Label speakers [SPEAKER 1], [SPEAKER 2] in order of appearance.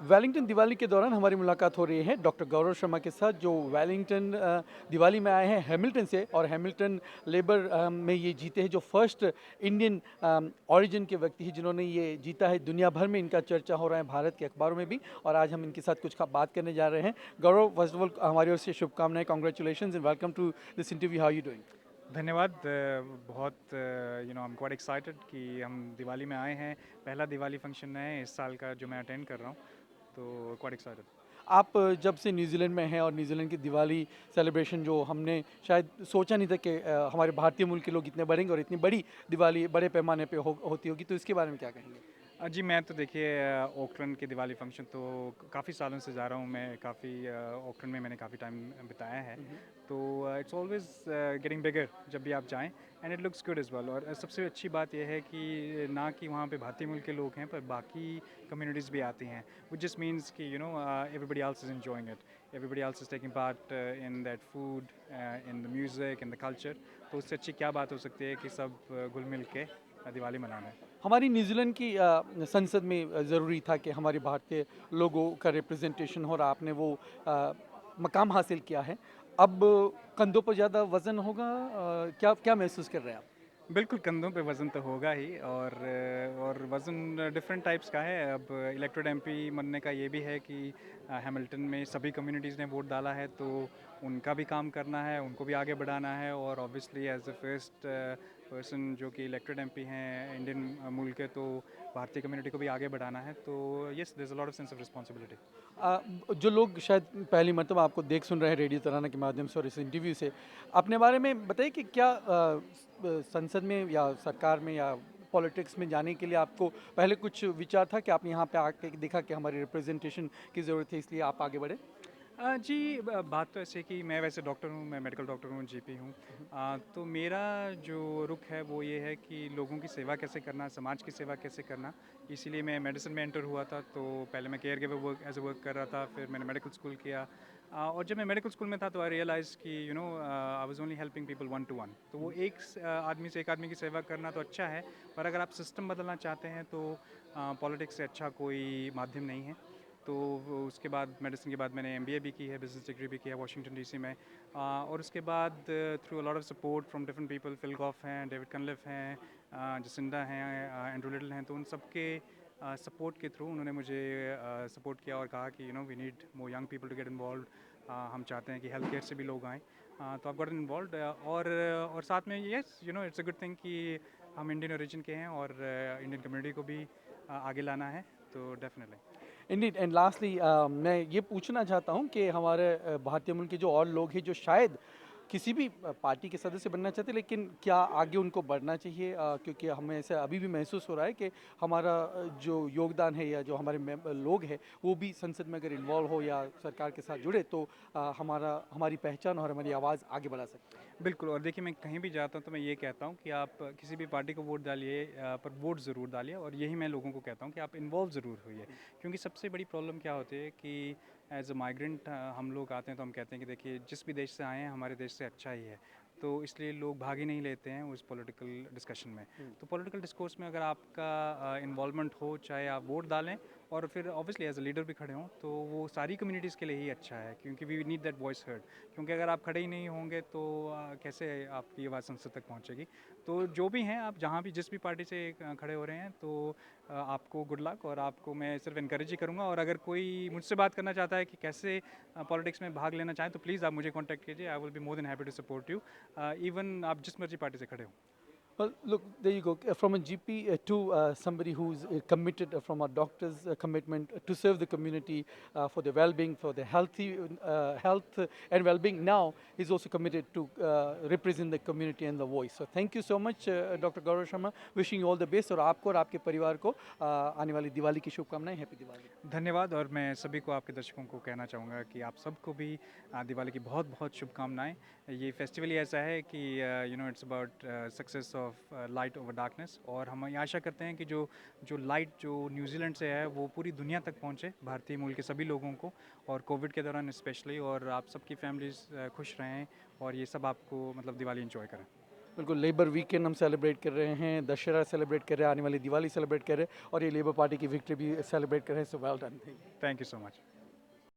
[SPEAKER 1] Wellington Diwali के दौरान हमारी मुलाकात हो रही है डॉक्टर गौरव शर्मा के साथ, जो वेलिंगटन दिवाली में आए हैं हैमिल्टन से, और हैमिल्टन लेबर में ये जीते हैं, जो फर्स्ट इंडियन ओरिजिन के व्यक्ति हैं जिन्होंने ये जीता है। दुनिया भर में इनका चर्चा हो रहा है, भारत के अखबारों में भी, और आज हम इनके साथ कुछ बात करने जा रहे हैं। गौरव, फर्स्ट ऑफ ऑल हमारी ओर से शुभकामनाएं, congratulation and welcome to this interview. How you doing?
[SPEAKER 2] धन्यवाद। बहुत आई एम क्वाइट एक्साइटेड कि हम दिवाली में आए हैं। पहला दिवाली फंक्शन है इस साल का जो मैं अटेंड कर रहा हूँ, तो क्वाइट एक्साइटेड।
[SPEAKER 1] आप जब से न्यूजीलैंड में हैं, और न्यूजीलैंड की दिवाली सेलिब्रेशन जो हमने शायद सोचा नहीं था कि हमारे भारतीय मूल के लोग इतने बढ़ेंगे और इतनी बड़ी दिवाली बड़े पैमाने पे होती होगी, तो इसके बारे में क्या कहेंगे?
[SPEAKER 2] जी, मैं तो देखिए ओकलैंड के दिवाली फंक्शन तो काफ़ी सालों से जा रहा हूँ मैं। काफ़ी ओकलैंड में मैंने काफ़ी टाइम बिताया है। तो इट्स ऑलवेज गेटिंग बिगर जब भी आप जाएं, and it looks good as well. और सबसे अच्छी बात यह है कि ना कि वहाँ पे भारतीय मूल के लोग हैं, पर बाकी कम्युनिटीज़ भी आती हैं, विच जस्ट मीन्स कि everybody else is enjoying it, everybody else is taking part in that food, in the music, in the culture. तो उससे अच्छी क्या बात हो सकती है कि सब घुल मिल के दिवाली मनाना है।
[SPEAKER 1] हमारी न्यूजीलैंड की संसद में ज़रूरी था कि हमारे भारतीय लोगों का रिप्रेजेंटेशन हो, और आपने वो मकाम हासिल किया है। अब कंधों पर ज़्यादा वज़न होगा, क्या क्या महसूस कर रहे हैं आप?
[SPEAKER 2] बिल्कुल, कंधों पे वज़न तो होगा ही। और वज़न डिफरेंट टाइप्स का है। अब इलेक्टेड एमपी बनने का ये भी है कि हैमिल्टन में सभी कम्युनिटीज़ ने वोट डाला है, तो उनका भी काम करना है, उनको भी आगे बढ़ाना है। और obviously as a first person जो कि इलेक्टेड एमपी हैं इंडियन मूल के, तो भारतीय कम्युनिटी को भी आगे बढ़ाना है। तो yes, there is a lot of sense of responsibility.
[SPEAKER 1] जो लोग शायद पहली मर्तबा आपको देख सुन रहे हैं रेडियो तराना के माध्यम से और इस इंटरव्यू से, अपने बारे में बताइए कि क्या संसद में या सरकार में या पॉलिटिक्स में जाने के लिए आपको पहले कुछ विचार था, कि आपने यहाँ पे आके देखा कि हमारी रिप्रेजेंटेशन की ज़रूरत है, इसलिए आप आगे बढ़े?
[SPEAKER 2] जी, बात तो ऐसे है कि मैं वैसे डॉक्टर हूँ, मैं मेडिकल डॉक्टर हूँ, जीपी हूँ। तो मेरा जो रुख है वो ये है कि लोगों की सेवा कैसे करना, समाज की सेवा कैसे करना। इसीलिए मैं मेडिसिन में एंटर हुआ था। तो पहले मैं care giver work as a work कर रहा था, फिर मैंने मेडिकल स्कूल किया। और जब मैं मेडिकल स्कूल में था तो आई रियलाइज़ कि I was only helping people one two one. तो वो आदमी से एक आदमी की सेवा करना तो अच्छा है, पर अगर आप सिस्टम बदलना चाहते हैं तो पॉलिटिक्स से अच्छा कोई माध्यम नहीं है। तो उसके बाद मेडिसिन के बाद मैंने एमबीए भी की है, बिजनेस डिग्री भी की है वॉशिंगटन डीसी में। और उसके बाद through a lot of support from different people, Phil Goff हैं, डेविड कनलिफ हैं, जसिंडा हैं, एंड्रू लिटिल हैं, तो उन सबके सपोर्ट के थ्रू उन्होंने मुझे सपोर्ट किया और कहा कि we need more young people to get involve. हम चाहते हैं कि हेल्थ केयर से भी लोग आएँ। तो आप गॉट इन्वॉल्व। और साथ में yes, it's a good thing कि हम इंडियन ओरिजिन के हैं, और इंडियन कम्युनिटी को भी आगे लाना है, तो डेफिनेटली।
[SPEAKER 1] इंडीड, एंड लास्टली मैं ये पूछना चाहता हूँ कि हमारे भारतीय मूल के जो और लोग हैं, जो शायद किसी भी पार्टी के सदस्य बनना चाहते हैं, लेकिन क्या आगे उनको बढ़ना चाहिए? क्योंकि हमें ऐसा अभी भी महसूस हो रहा है कि हमारा जो योगदान है, या जो हमारे लोग हैं, वो भी संसद में अगर इन्वॉल्व हो या सरकार के साथ जुड़े, तो हमारी पहचान और हमारी आवाज़ आगे बढ़ा सकते हैं।
[SPEAKER 2] बिल्कुल। और देखिए, मैं कहीं भी जाता हूँ तो मैं ये कहता हूँ कि आप किसी भी पार्टी को वोट डालिए, पर वोट ज़रूर डालिए। और यही मैं लोगों को कहता हूँ कि आप इन्वॉल्व ज़रूर होइए। क्योंकि सबसे बड़ी प्रॉब्लम क्या होती है कि एज अ माइग्रेंट हम लोग आते हैं तो हम कहते हैं कि देखिए, जिस भी देश से आए हैं हमारे देश से अच्छा ही है। तो इसलिए लोग भाग ही नहीं लेते हैं उस पॉलिटिकल डिस्कशन में। तो पॉलिटिकल डिस्कोर्स में अगर आपका इन्वॉल्वमेंट हो, चाहे आप वोट डालें और फिर ऑब्वियसली एज अ लीडर भी खड़े हों, तो वो सारी कम्युनिटीज़ के लिए ही अच्छा है, क्योंकि we need that voice heard. क्योंकि अगर आप खड़े ही नहीं होंगे तो कैसे आपकी आवाज़ संसद तक पहुंचेगी। तो जो भी हैं, आप जहां भी जिस भी पार्टी से खड़े हो रहे हैं, तो आपको गुड लक। और आपको मैं सिर्फ इनकरेज ही करूंगा। और अगर कोई मुझसे बात करना चाहता है कि कैसे पॉलिटिक्स में भाग लेना चाहें, तो प्लीज़ आप मुझे कॉन्टैक्ट कीजिए। I will be more than happy to support you, even आप जिस मर्जी पार्टी से खड़े हो।
[SPEAKER 1] Well, look, there you go. From a GP to somebody who's committed, from a doctor's commitment to serve the community for their well-being, for their health and well-being. Now he's also committed to represent the community and the voice. So thank you so much, Dr. Gaurav Sharma. Wishing you all the best, और आपको और आपके परिवार को आने वाली दिवाली की शुभकामनाएं। हैप्पी दिवाली।
[SPEAKER 2] धन्यवाद। और मैं सभी को, आपके दर्शकों को कहना चाहूँगा कि आप सबको भी दिवाली की बहुत बहुत शुभकामनाएं। ये फेस्टिवल ही ऐसा है कि it's about success of light over darkness. और हम ये आशा करते हैं कि जो जो लाइट जो न्यूजीलैंड से है वो पूरी दुनिया तक पहुँचे, भारतीय मूल के सभी लोगों को, और कोविड के दौरान स्पेशली। और आप सबकी फैमिलीज खुश रहें, और ये सब आपको मतलब दिवाली इंजॉय करें।
[SPEAKER 1] बिल्कुल लेबर वीकेंड हम सेलिब्रेट कर रहे हैं, दशहरा सेलिब्रेट कर रहे हैं, आने वाली दिवाली सेलिब्रेट कर रहे हैं और ये लेबर पार्टी की विक्ट्री भी सेलिब्रेट कर रहे हैं, so well done.
[SPEAKER 2] Thank you so much.